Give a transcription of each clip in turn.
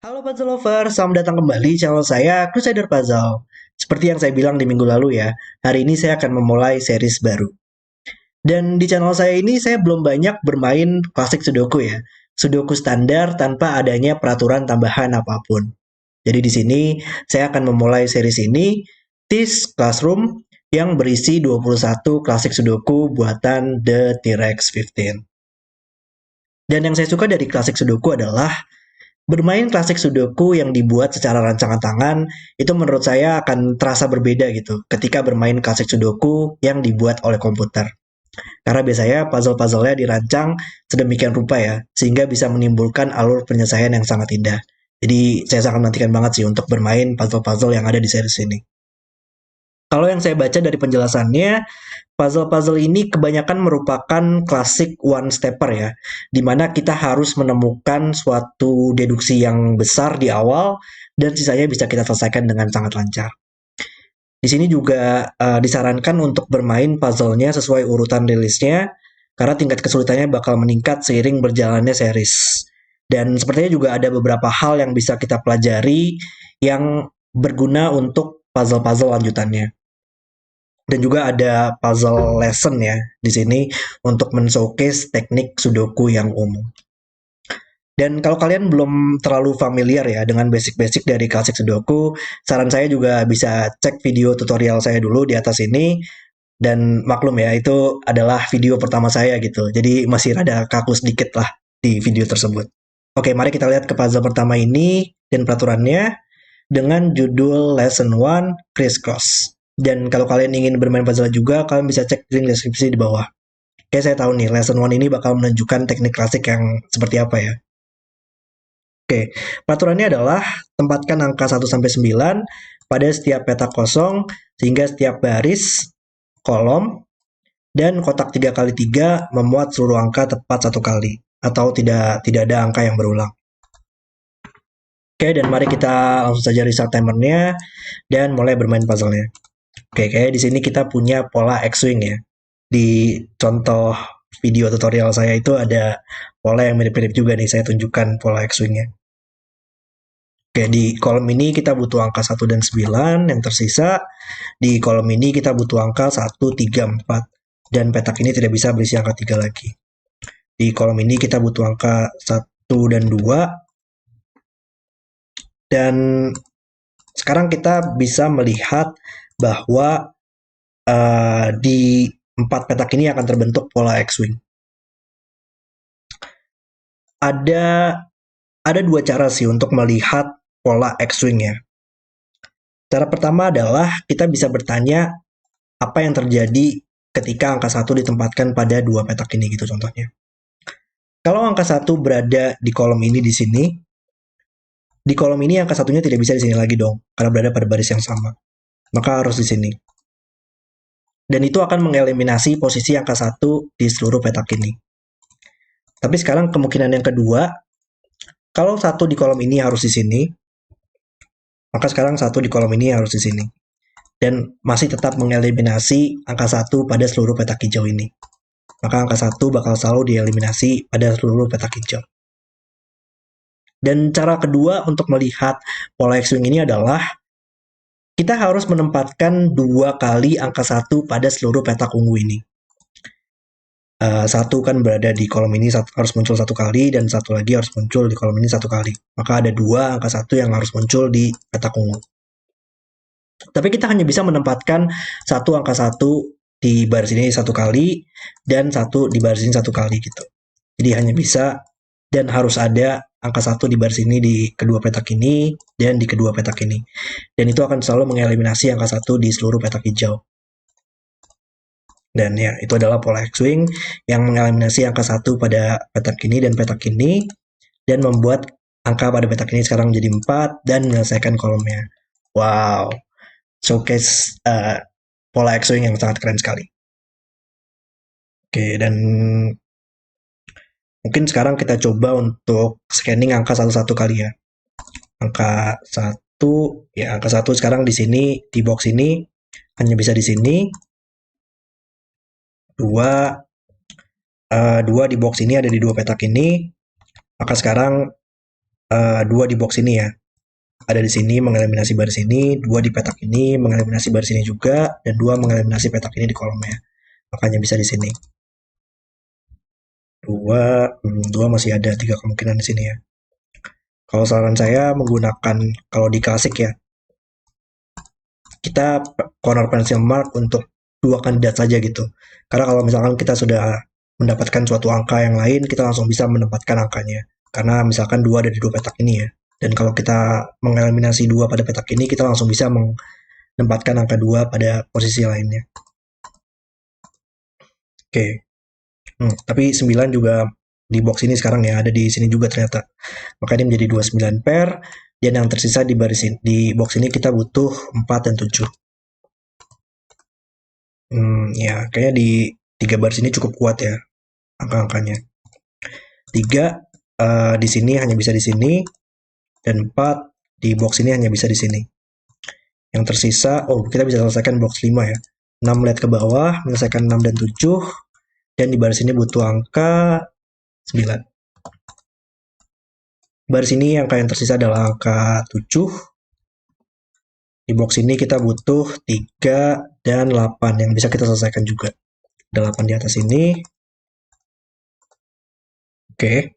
Halo Puzzle Lover, selamat datang kembali di channel saya Crusader Puzzle. Seperti yang saya bilang di minggu lalu ya, hari ini saya akan memulai series baru. Dan di channel saya ini saya belum banyak bermain klasik Sudoku ya. Sudoku standar tanpa adanya peraturan tambahan apapun. Jadi di sini saya akan memulai series ini, TIS Classroom, yang berisi 21 klasik Sudoku buatan The T-Rex 15. Dan yang saya suka dari klasik Sudoku adalah bermain klasik Sudoku yang dibuat secara rancangan tangan itu menurut saya akan terasa berbeda gitu ketika bermain klasik Sudoku yang dibuat oleh komputer. Karena biasanya puzzle-puzzlenya dirancang sedemikian rupa ya, sehingga bisa menimbulkan alur penyelesaian yang sangat indah. Jadi saya sangat menantikan banget sih untuk bermain puzzle-puzzle yang ada di series ini. Kalau yang saya baca dari penjelasannya, puzzle-puzzle ini kebanyakan merupakan klasik one stepper ya, di mana kita harus menemukan suatu deduksi yang besar di awal dan sisanya bisa kita selesaikan dengan sangat lancar. Di sini juga disarankan untuk bermain puzzle-nya sesuai urutan rilisnya, karena tingkat kesulitannya bakal meningkat seiring berjalannya series. Dan sepertinya juga ada beberapa hal yang bisa kita pelajari yang berguna untuk puzzle-puzzle lanjutannya. Dan juga ada puzzle lesson ya di sini untuk men-showcase teknik Sudoku yang umum. Dan kalau kalian belum terlalu familiar ya dengan basic-basic dari klasik Sudoku, saran saya juga bisa cek video tutorial saya dulu di atas ini. Dan maklum ya, itu adalah video pertama saya gitu. Jadi masih rada kaku sedikit lah di video tersebut. Oke, mari kita lihat ke puzzle pertama ini dan peraturannya dengan judul Lesson 1 Crisscross. Dan kalau kalian ingin bermain puzzle juga, kalian bisa cek link deskripsi di bawah. Oke, saya tahu nih, Lesson 1 ini bakal menunjukkan teknik klasik yang seperti apa ya. Oke, peraturannya adalah tempatkan angka 1-9 pada setiap petak kosong, sehingga setiap baris, kolom, dan kotak 3x3 memuat seluruh angka tepat satu kali, atau tidak ada angka yang berulang. Oke, dan mari kita langsung saja restart timernya, dan mulai bermain puzzle-nya. Oke, kayak di sini kita punya pola X-Wing ya. Di contoh video tutorial saya itu ada pola yang mirip-mirip juga nih, saya tunjukkan pola X-Wing-nya. Oke, di kolom ini kita butuh angka 1 dan 9 yang tersisa. Di kolom ini kita butuh angka 1, 3, 4. Dan petak ini tidak bisa berisi angka 3 lagi. Di kolom ini kita butuh angka 1 dan 2. Dan sekarang kita bisa melihat bahwa di 4 petak ini akan terbentuk pola X-Wing. Ada dua cara sih untuk melihat pola X-Wing ya. Cara pertama adalah kita bisa bertanya apa yang terjadi ketika angka 1 ditempatkan pada dua petak ini gitu contohnya. Kalau angka 1 berada di kolom ini di sini, di kolom ini angka satunya tidak bisa di sini lagi dong, karena berada pada baris yang sama. Maka harus di sini. Dan itu akan mengeliminasi posisi angka 1 di seluruh petak ini. Tapi sekarang kemungkinan yang kedua, kalau 1 di kolom ini harus di sini, maka sekarang 1 di kolom ini harus di sini. Dan masih tetap mengeliminasi angka 1 pada seluruh petak hijau ini. Maka angka 1 bakal selalu dieliminasi pada seluruh petak hijau. Dan cara kedua untuk melihat pola X-Wing ini adalah kita harus menempatkan 2 kali angka 1 pada seluruh petak ungu ini. 1 kan berada di kolom ini harus muncul 1 kali, dan 1 lagi harus muncul di kolom ini 1 kali. Maka ada 2 angka 1 yang harus muncul di petak ungu. Tapi kita hanya bisa menempatkan 1 angka 1 di baris ini 1 kali, dan 1 di baris ini 1 kali gitu. Jadi hanya bisa dan harus ada angka 1 di baris ini di kedua petak ini dan di kedua petak ini. Dan itu akan selalu mengeliminasi angka 1 di seluruh petak hijau. Dan ya, itu adalah pola X-Wing yang mengeliminasi angka 1 pada petak ini dan petak ini, dan membuat angka pada petak ini sekarang menjadi 4 dan menyelesaikan kolomnya. Wow, showcase pola X-Wing yang sangat keren sekali. Oke, dan mungkin sekarang kita coba untuk scanning angka 1-1 kali ya. Angka 1, ya angka 1 sekarang di sini, di box ini, hanya bisa di sini. 2 di box ini ada di dua petak ini. Maka sekarang 2 di box ini ya. Ada di sini mengeliminasi baris ini, 2 di petak ini mengeliminasi baris ini juga, dan 2 mengeliminasi petak ini di kolomnya. Makanya bisa di sini. 2 masih ada 3 kemungkinan di sini ya. Kalau saran saya menggunakan, kalau di klasik ya, kita corner pencil mark untuk 2 kandidat saja gitu. Karena kalau misalkan kita sudah mendapatkan suatu angka yang lain, kita langsung bisa menempatkan angkanya. Karena misalkan 2 ada di 2 petak ini ya. Dan kalau kita mengeliminasi 2 pada petak ini, kita langsung bisa menempatkan angka 2 pada posisi lainnya. Oke. Tapi 9 juga di box ini sekarang ya, ada di sini juga ternyata. Makanya ini menjadi 29 pair, dan yang tersisa di baris ini, di box ini kita butuh 4 dan 7. Ya, kayaknya di 3 baris ini cukup kuat ya angka-angkanya. 3 di sini hanya bisa di sini, dan 4 di box ini hanya bisa di sini. Yang tersisa, kita bisa selesaikan box 5 ya. 6 lihat ke bawah, menyelesaikan 6 dan 7, dan di baris ini butuh angka 9. Baris ini angka yang tersisa adalah angka 7. Di box ini kita butuh 3 dan 8 yang bisa kita selesaikan juga. 8 di atas ini. Oke.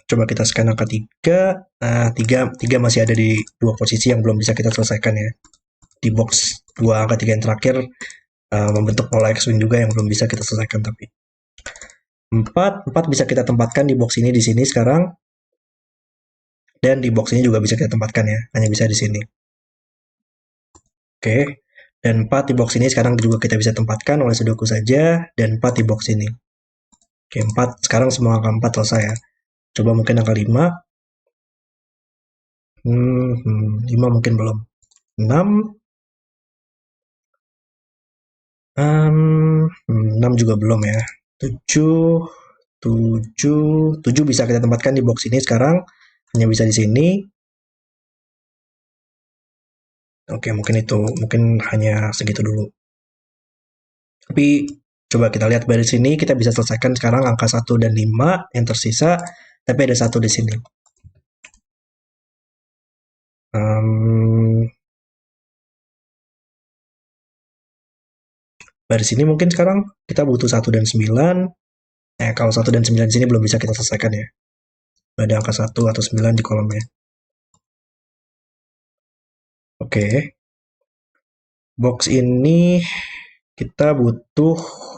Coba kita scan angka 3. Nah, 3 masih ada di 2 posisi yang belum bisa kita selesaikan ya. Di box 2 angka 3 yang terakhir membentuk pola X-wing juga yang belum bisa kita selesaikan tapi. 4 bisa kita tempatkan di box ini di sini sekarang. Dan di box ini juga bisa kita tempatkan ya, hanya bisa di sini. Oke. Dan 4 di box ini sekarang juga kita bisa tempatkan oleh sudoku saja, dan 4 di box ini. Oke, 4 sekarang semua angka 4 selesai ya. Coba mungkin angka 5. 5 mungkin belum. 6. 6 juga belum ya. 7. 7 bisa kita tempatkan di box ini sekarang. Hanya bisa di sini. Oke, mungkin itu. Mungkin hanya segitu dulu. Tapi coba kita lihat baris ini, kita bisa selesaikan sekarang angka 1 dan 5 yang tersisa. Tapi ada 1 di sini. Baris ini mungkin sekarang kita butuh 1 dan 9. Kalau 1 dan 9 di sini belum bisa kita selesaikan ya. Ada angka 1 atau 9 di kolomnya. Oke. Box ini kita butuh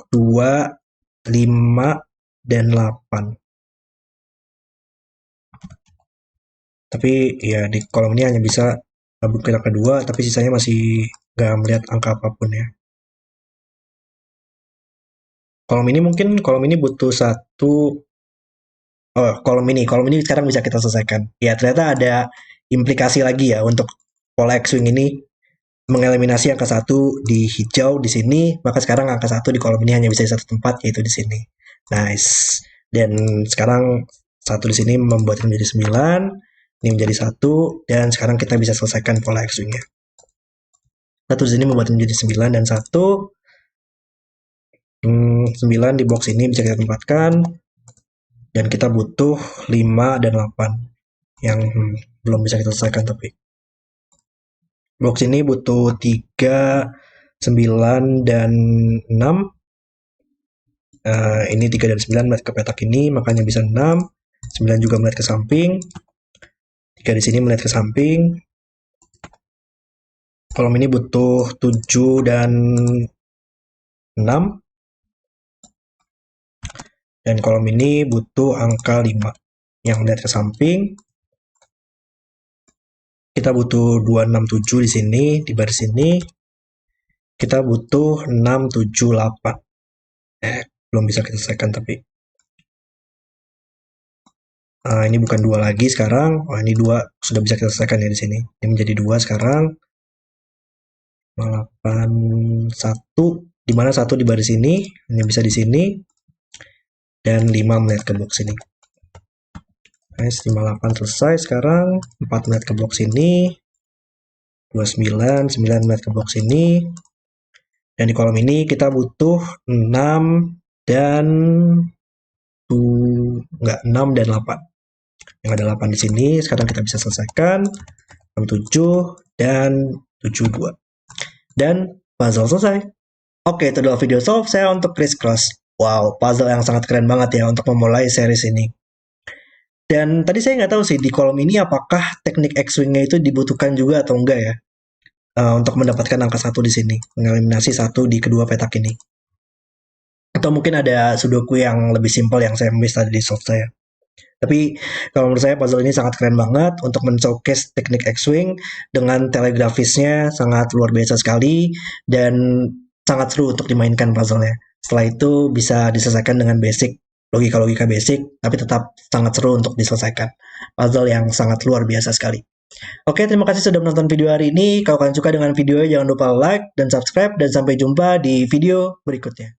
2, 5, dan 8. Tapi ya di kolom ini hanya bisa bukti angka 2, tapi sisanya masih nggak melihat angka apapun ya. Kolom ini butuh 1. Kolom ini sekarang bisa kita selesaikan. Ya, ternyata ada implikasi lagi ya untuk pola X-Wing ini mengeliminasi angka 1 di hijau di sini, maka sekarang angka 1 di kolom ini hanya bisa di satu tempat, yaitu di sini. Nice. Dan sekarang 1 di sini membuat menjadi 9, ini menjadi 1, dan sekarang kita bisa selesaikan pola X-Wing-nya. 1 di sini membuat menjadi 9 dan 1. 9 di box ini bisa kita tempatkan, dan kita butuh 5 dan 8 yang belum bisa kita selesaikan tapi. Box ini butuh 3, 9, dan 6. Ini 3 dan 9 melihat ke petak ini, makanya bisa 6. 9 juga melihat ke samping. 3 di sini melihat ke samping. Kolom ini butuh 7 dan 6. Dan kolom ini butuh angka 5 yang melihat ke samping. Kita butuh 2, 6, 7 di sini, di baris ini. Kita butuh 6, 7, 8. Belum bisa kita selesaikan tapi. Ini bukan 2 lagi sekarang. Ini 2 sudah bisa kita selesaikan ya di sini. Ini menjadi 2 sekarang. 8, 1. Di mana 1 di baris ini hanya bisa di sini. Dan 5 melihat ke box ini. Nice, 58 selesai sekarang. 4 melihat ke box ini. 29, 9 melihat ke box ini. Dan di kolom ini kita butuh 6 dan enggak, 6 dan 8. Yang ada 8 di sini, sekarang kita bisa selesaikan. 67 dan 72. Dan puzzle selesai. Oke, itu adalah video solve saya untuk Criss Cross. Wow, puzzle yang sangat keren banget ya untuk memulai series ini. Dan tadi saya nggak tahu sih di kolom ini apakah teknik X-Wing-nya itu dibutuhkan juga atau enggak ya. Untuk mendapatkan angka 1 di sini. Mengeliminasi 1 di kedua petak ini. Atau mungkin ada sudoku yang lebih simpel yang saya miss tadi di solve saya. Tapi kalau menurut saya puzzle ini sangat keren banget untuk men-showcase teknik X-Wing dengan telegrafisnya sangat luar biasa sekali dan sangat seru untuk dimainkan puzzle-nya. Setelah itu bisa diselesaikan dengan basic, logika-logika basic, tapi tetap sangat seru untuk diselesaikan. Puzzle yang sangat luar biasa sekali. Oke, terima kasih sudah menonton video hari ini. Kalau kalian suka dengan video, jangan lupa like dan subscribe, dan sampai jumpa di video berikutnya.